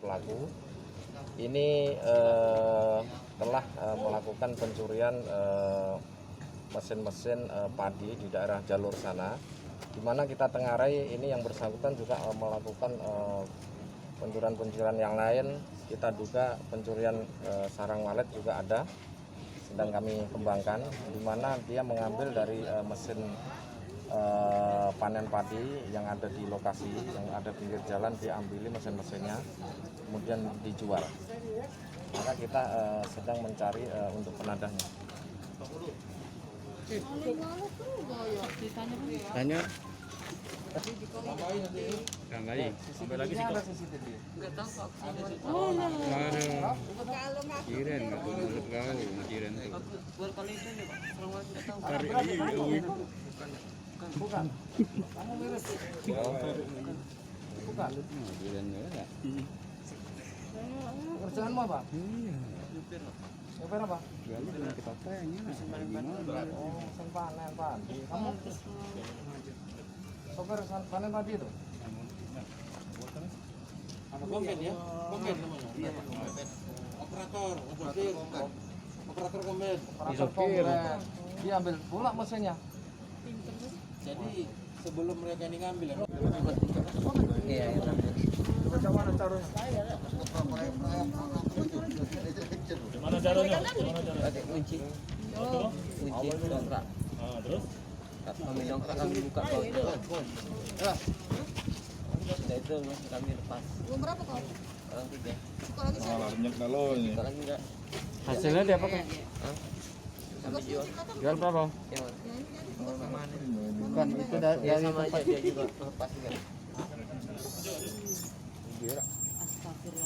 pelaku ini telah melakukan pencurian mesin-mesin padi di daerah jalur sana, di mana kita tengarai ini yang bersangkutan juga melakukan pencurian-pencurian yang lain. Kita duga pencurian sarang walet juga ada, sedang kami kembangkan, di mana dia mengambil dari mesin panen padi yang ada di lokasi, yang ada pinggir jalan, diambil mesin-mesinnya, kemudian dijual. Maka kita sedang mencari untuk penadahnya. Tanya. Tambahin. Sampai lagi sih. Enggak tahu Pak. Kiren enggak mulut kau, kiren tuh. Buat kali itu nih Pak. Orang lain enggak tahu. Cari Bukan. Kamu mirip. Bukan. kiren enggak? Pekerjaanmu apa? Iya. Supir Pak. Supir apa? Gali dengan kita tanya. Oh, mesin panen padi. Kamu sopir panen padi itu? Komen ya, komen namanya. Iya, operator, operator komen. Operator komen. Diambil pula mesinnya. Jadi sebelum mereka ini ngambil ya. Iya, iya. Coba mana caranya? Gimana caranya? Pakai kunci. Kunci dongkrak. Terus? Kami dongkrak kami buka kau itu. Sudah itu kami lepas. Belum berapa kau? Orang tiga. Kau lagi siapa? Banyak kalau ini. Buka lagi enggak? Hasilnya dia apa kan? Kami jual. Jual berapa? Ya, Mas. Orang mana? Bukan itu Ya dari sama aja dia juga lepas juga. Gila. Astagfirullah.